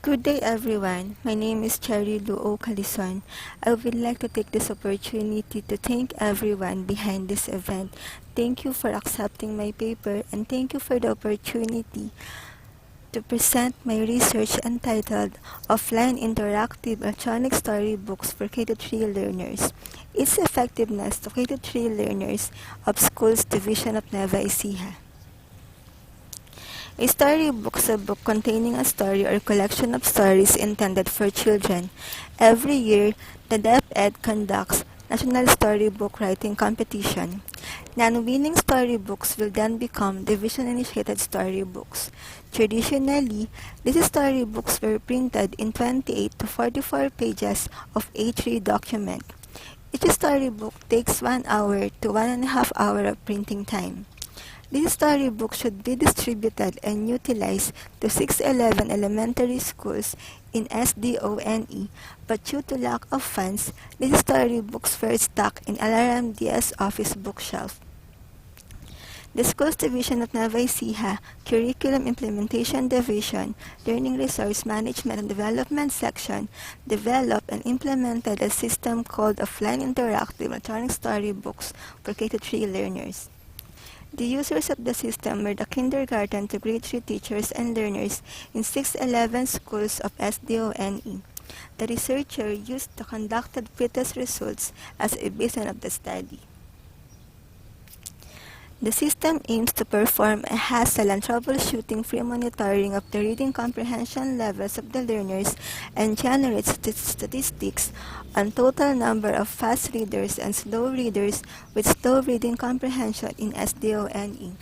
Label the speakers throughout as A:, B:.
A: Good day, everyone. My name is Cherry Luo Calison. I would like to take this opportunity to thank everyone behind this event. Thank you for accepting my paper and thank you for the opportunity to present my research entitled Offline Interactive Electronic Storybooks for K-3 Learners. Its effectiveness to K-3 learners of Schools Division of Nueva Ecija. A storybook is a book containing a story or collection of stories intended for children. Every year, the DepEd conducts National Storybook Writing Competition. Non-winning storybooks will then become division-initiated storybooks. Traditionally, these storybooks were printed in 28 to 44 pages of A3 document. Each storybook takes 1 hour to 1.5 hours of printing time. This storybook should be distributed and utilized to 611 elementary schools in SDONE, but due to lack of funds, these storybooks were stuck in LRMDS office bookshelf. The Schools Division of Nueva Ecija, Curriculum Implementation Division, Learning Resource Management and Development Section, developed and implemented a system called Offline Interactive Electronic Storybooks for K-3 learners. The users of the system were the kindergarten to grade 3 teachers and learners in 611 schools of SDONE. The researcher used the conducted pretest results as a baseline of the study. The system aims to perform a hassle and troubleshooting free monitoring of the reading comprehension levels of the learners and generates statistics on total number of fast readers and slow readers with slow reading comprehension in SDONE.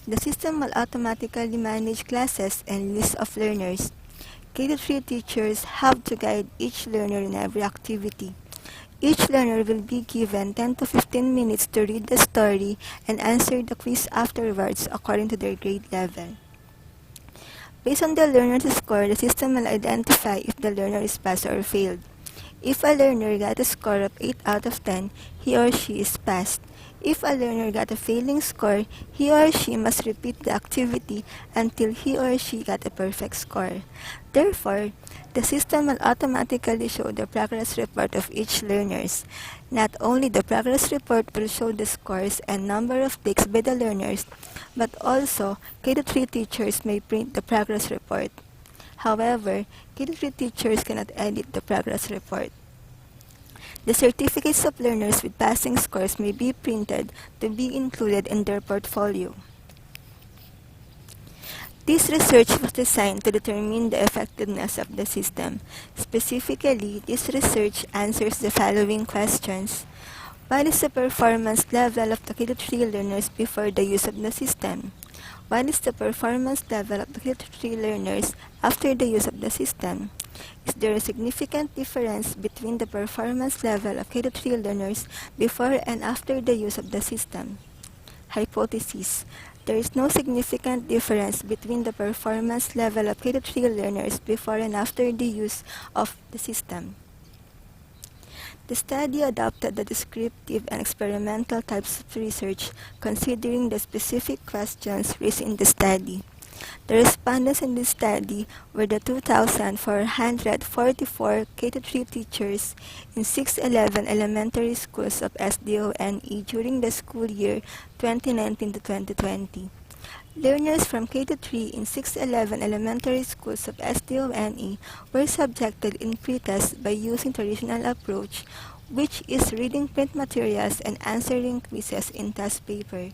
A: The system will automatically manage classes and lists of learners. K-3 teachers have to guide each learner in every activity. Each learner will be given 10 to 15 minutes to read the story and answer the quiz afterwards according to their grade level. Based on the learner's score, the system will identify if the learner is passed or failed. If a learner got a score of 8 out of 10, he or she is passed. If a learner got a failing score, he or she must repeat the activity until he or she got a perfect score. Therefore, the system will automatically show the progress report of each learners. Not only the progress report will show the scores and number of takes by the learners, but also K-3 teachers may print the progress report. However, K-3 teachers cannot edit the progress report. The certificates of learners with passing scores may be printed to be included in their portfolio. This research was designed to determine the effectiveness of the system. Specifically, this research answers the following questions. What is the performance level of the K-3 learners before the use of the system? What is the performance level of the K-3 learners after the use of the system? Is there a significant difference between the performance level of K-3 learners before and after the use of the system? Hypothesis. There is no significant difference between the performance level of K-3 learners before and after the use of the system. The study adopted the descriptive and experimental types of research, considering the specific questions raised in the study. The respondents in this study were the 2,444 K-3 teachers in 611 elementary schools of SDONE during the school year 2019 to 2020. Learners from K-3 in 611 elementary schools of SDONE were subjected in pretest by using traditional approach, which is reading print materials and answering quizzes in test paper.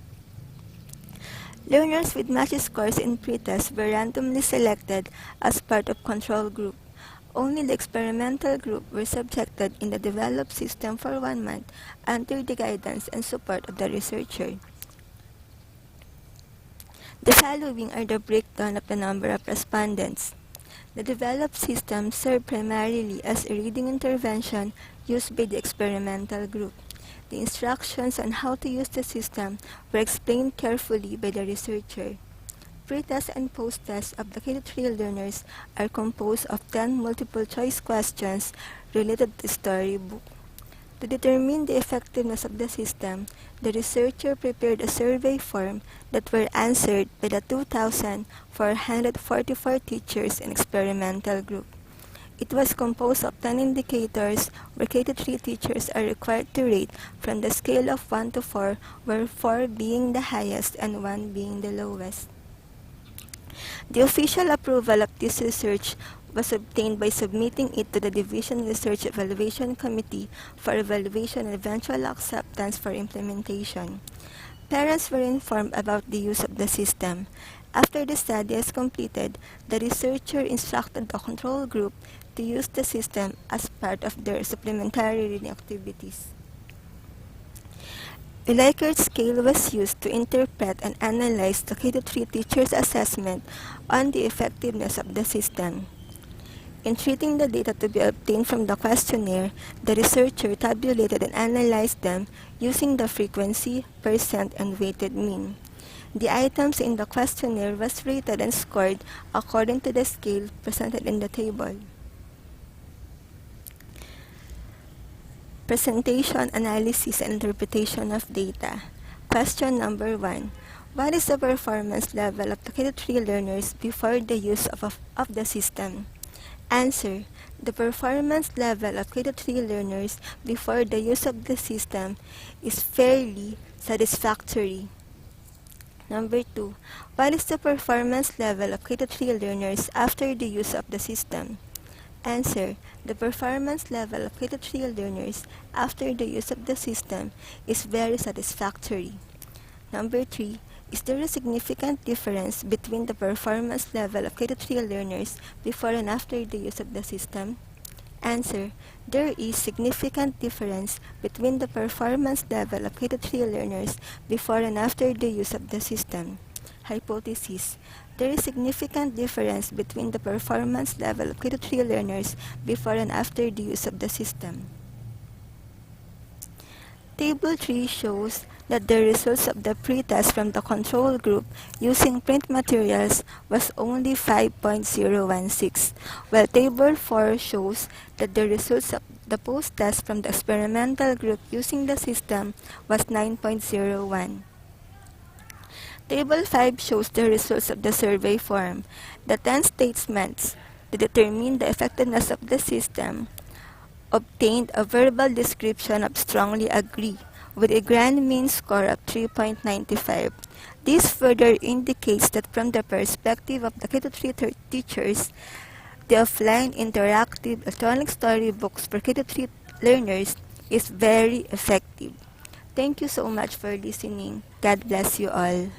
A: Learners with matched scores in pretest were randomly selected as part of control group. Only the experimental group were subjected in the developed system for 1 month under the guidance and support of the researcher. The following are the breakdown of the number of respondents. The developed system served primarily as a reading intervention used by the experimental group. The instructions on how to use the system were explained carefully by the researcher. Pre-tests and post-tests of the K-3 learners are composed of 10 multiple-choice questions related to the storybook. To determine the effectiveness of the system, the researcher prepared a survey form that were answered by the 2,444 teachers in experimental group. It was composed of 10 indicators where K-3 teachers are required to rate from the scale of 1 to 4, where 4 being the highest and 1 being the lowest. The official approval of this research was obtained by submitting it to the Division Research Evaluation Committee for evaluation and eventual acceptance for implementation. Parents were informed about the use of the system. After the study is completed, the researcher instructed the control group to use the system as part of their supplementary reading activities. A Likert scale was used to interpret and analyze the K-3 teachers' assessment on the effectiveness of the system. In treating the data to be obtained from the questionnaire, the researcher tabulated and analyzed them using the frequency, percent, and weighted mean. The items in the questionnaire was rated and scored according to the scale presented in the table. Presentation, analysis, and interpretation of data. Question number 1. What is the performance level of the K-3 learners before the use of the system? Answer. The performance level of K-3 learners before the use of the system is fairly satisfactory. Number 2. What is the performance level of K-3 learners after the use of the system? Answer. The performance level of K-3 learners after the use of the system is very satisfactory. Number 3. Is there a significant difference between the performance level of K-3 learners before and after the use of the system? Answer. There is significant difference between the performance level of K-3 learners before and after the use of the system. Hypothesis. There is significant difference between the performance level of K-3 learners before and after the use of the system. Table 3 shows that the results of the pretest from the control group using print materials was only 5.016, while Table 4 shows that the results of the post-test from the experimental group using the system was 9.01. Table 5 shows the results of the survey form. The 10 statements to determine the effectiveness of the system obtained a verbal description of strongly agree with a grand mean score of 3.95. This further indicates that from the perspective of the K-3 teachers, the offline interactive electronic storybooks for K-3 learners is very effective. Thank you so much for listening. God bless you all.